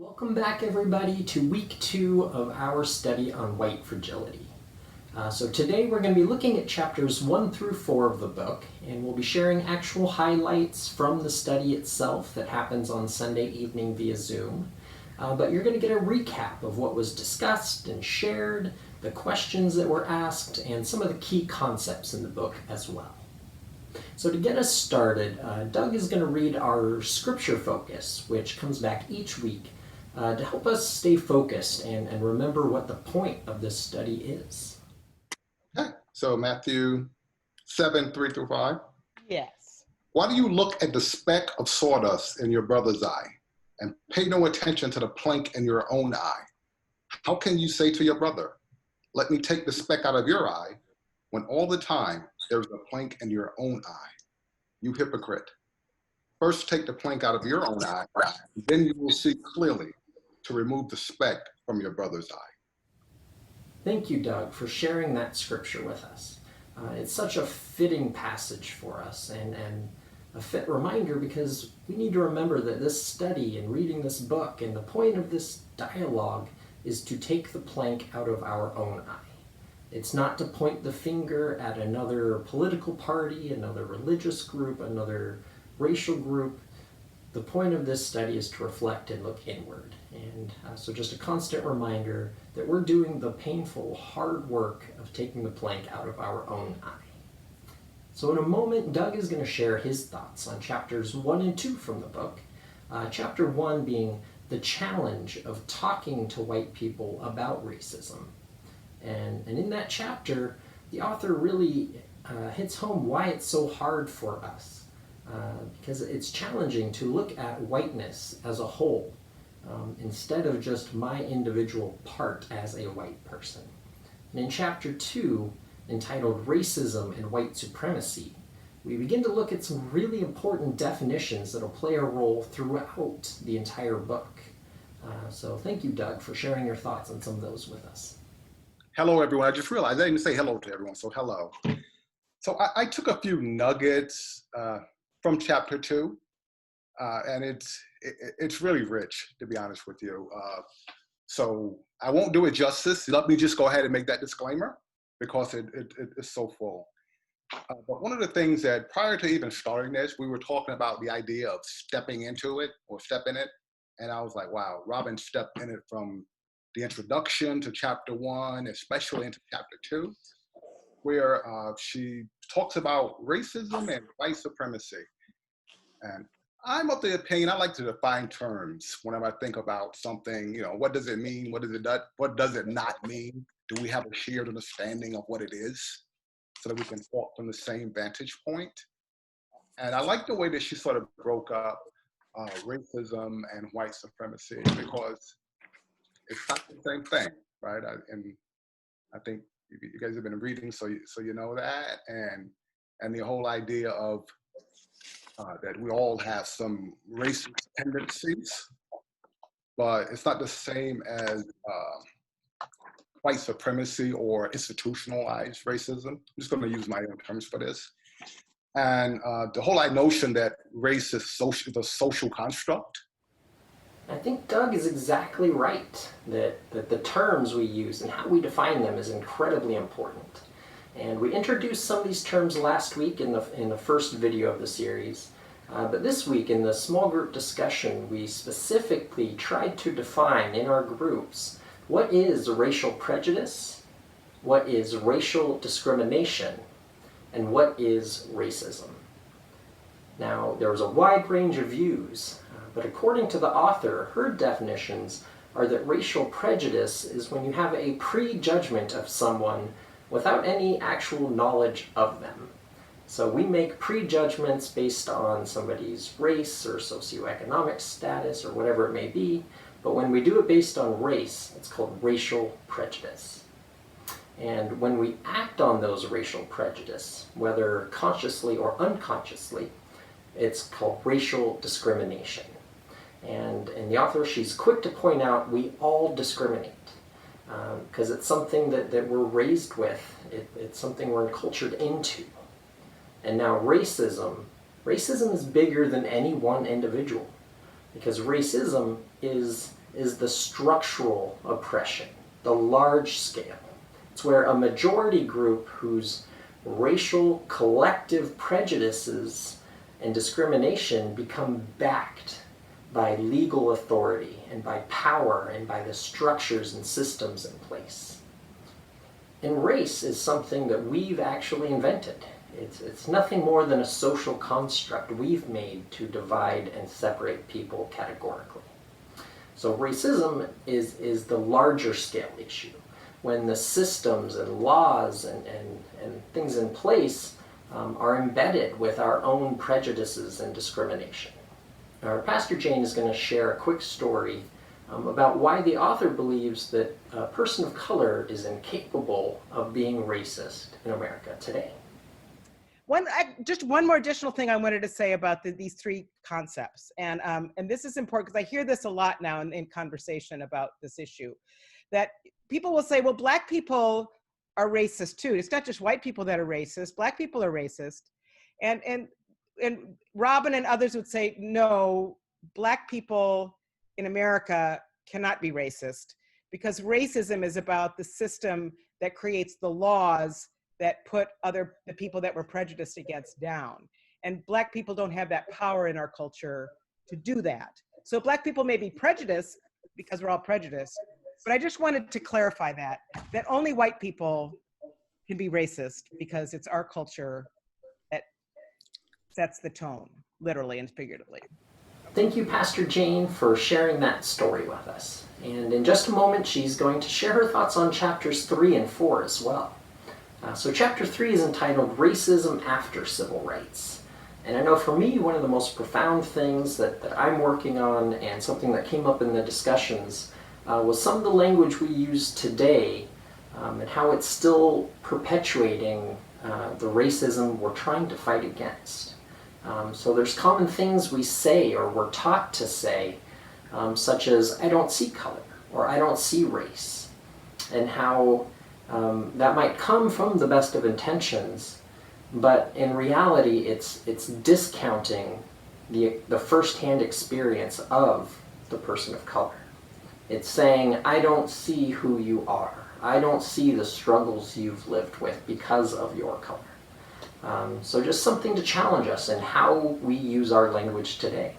Welcome back, everybody, to week 2 of our study on white fragility. So today we're going to be looking at chapters 1 through 4 of the book, and we'll be sharing actual highlights from the study itself that happens on Sunday evening via Zoom. But you're going to get a recap of what was discussed and shared, the questions that were asked, and some of the key concepts in the book as well. So to get us started, Doug is going to read our scripture focus, which comes back each week to help us stay focused and remember what the point of this study is. Okay, so Matthew 7, 3 through 5. Yes. Why do you look at the speck of sawdust in your brother's eye and pay no attention to the plank in your own eye? How can you say to your brother, let me take the speck out of your eye, when all the time there's a plank in your own eye? You hypocrite. First take the plank out of your own eye, then you will see clearly to remove the speck from your brother's eye. Thank you, Doug, for sharing that scripture with us. It's such a fitting passage for us and a fit reminder, because we need to remember that this study and reading this book and the point of this dialogue is to take the plank out of our own eye. It's not to point the finger at another political party, another religious group, another racial group. The point of this study is to reflect and look inward. And so just a constant reminder that we're doing the painful, hard work of taking the plank out of our own eye. So in a moment, Doug is going to share his thoughts on chapters 1 and 2 from the book. Chapter 1 being the challenge of talking to white people about racism. And in that chapter, the author really hits home why it's so hard for us. Because it's challenging to look at whiteness as a whole, instead of just my individual part as a white person. And in chapter 2, entitled Racism and White Supremacy, we begin to look at some really important definitions that will play a role throughout the entire book. So thank you, Doug, for sharing your thoughts on some of those with us. Hello, everyone. I just realized I didn't say hello to everyone, so hello. So I took a few nuggets from chapter 2, and it's really rich, to be honest with you. So I won't do it justice. Let me just go ahead and make that disclaimer, because it's so full. But one of the things that prior to even starting this, we were talking about the idea of stepping into it or step in it. And I was like, wow, Robin stepped in it from the introduction to chapter 1, especially into chapter 2, where she talks about racism and white supremacy. And I'm of the opinion, I like to define terms whenever I think about something. What does it mean? What does it not mean? Do we have a shared understanding of what it is, so that we can talk from the same vantage point? And I like the way that she sort of broke up racism and white supremacy, because it's not the same thing, right? And I think you guys have been reading, so you know that, and the whole idea of that we all have some racist tendencies, but it's not the same as white supremacy or institutionalized racism. I'm just going to use my own terms for this. And the whole notion that race is a social construct. I think Doug is exactly right, that the terms we use and how we define them is incredibly important. And we introduced some of these terms last week in the first video of the series. But this week in the small group discussion, we specifically tried to define in our groups what is racial prejudice, what is racial discrimination, and what is racism. Now, there was a wide range of views, but according to the author, her definitions are that racial prejudice is when you have a prejudgment of someone without any actual knowledge of them. So we make prejudgments based on somebody's race or socioeconomic status or whatever it may be, but when we do it based on race, it's called racial prejudice. And when we act on those racial prejudice, whether consciously or unconsciously, it's called racial discrimination. And the author, she's quick to point out we all discriminate, because it's something that we're raised with. It's something we're encultured into. And now racism is bigger than any one individual, because racism is is the structural oppression, the large scale. It's where a majority group whose racial collective prejudices and discrimination become backed by legal authority and by power and by the structures and systems in place. And race is something that we've actually invented. It's nothing more than a social construct we've made to divide and separate people categorically. So racism is the larger scale issue, when the systems and laws and things in place are embedded with our own prejudices and discrimination. Our Pastor Jane is going to share a quick story about why the author believes that a person of color is incapable of being racist in America today. Just one more additional thing I wanted to say about these three concepts, and this is important because I hear this a lot now in conversation about this issue, that people will say, well, Black people are racist too. It's not just white people that are racist. Black people are racist, and Robin and others would say, no, Black people in America cannot be racist, because racism is about the system that creates the laws that put the people that were prejudiced against down. And Black people don't have that power in our culture to do that. So Black people may be prejudiced because we're all prejudiced, but I just wanted to clarify that only white people can be racist because it's our culture that sets the tone, literally and figuratively. Thank you, Pastor Jane, for sharing that story with us. And in just a moment, she's going to share her thoughts on chapters 3 and 4 as well. So chapter 3 is entitled Racism After Civil Rights. And I know for me, one of the most profound things that I'm working on, and something that came up in the discussions, was some of the language we use today and how it's still perpetuating the racism we're trying to fight against. So there's common things we say or we're taught to say, such as, I don't see color, or I don't see race, and how that might come from the best of intentions, but in reality it's discounting the first-hand experience of the person of color. It's saying, I don't see who you are. I don't see the struggles you've lived with because of your color. So just something to challenge us in how we use our language today.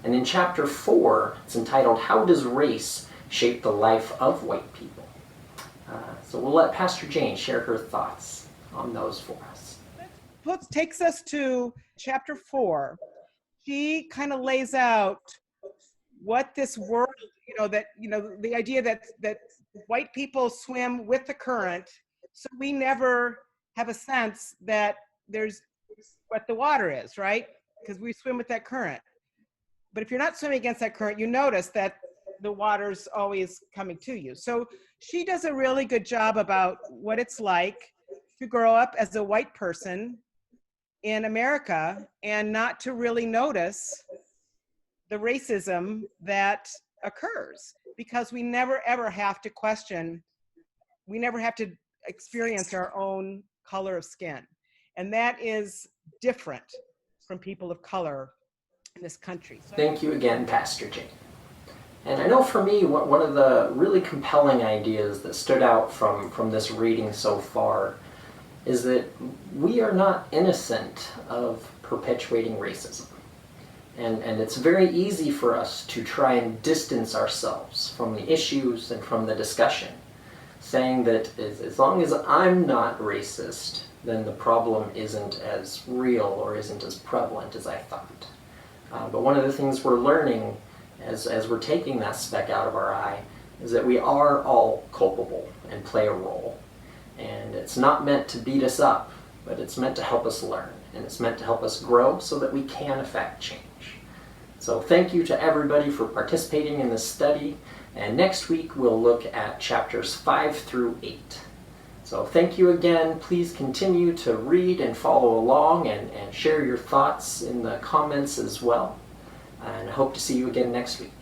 And in chapter 4, it's entitled, How Does Race Shape the Life of White People? So we'll let Pastor Jane share her thoughts on those for us. That takes us to chapter 4. She kind of lays out what this world, the idea that white people swim with the current, so we never have a sense that there's what the water is, right? Because we swim with that current. But if you're not swimming against that current, you notice that the water's always coming to you. So she does a really good job about what it's like to grow up as a white person in America and not to really notice the racism that occurs, because we never ever have to question, we never have to experience our own color of skin. And that is different from people of color in this country. Thank you again, Pastor Jane. And I know for me, one of the really compelling ideas that stood out from this reading so far is that we are not innocent of perpetuating racism. And it's very easy for us to try and distance ourselves from the issues and from the discussion, saying that as long as I'm not racist, then the problem isn't as real or isn't as prevalent as I thought. But one of the things we're learning as we're taking that speck out of our eye is that we are all culpable and play a role. And it's not meant to beat us up, but it's meant to help us learn. And it's meant to help us grow so that we can affect change. So thank you to everybody for participating in this study. And next week we'll look at chapters 5 through 8. So thank you again. Please continue to read and follow along and share your thoughts in the comments as well. And I hope to see you again next week.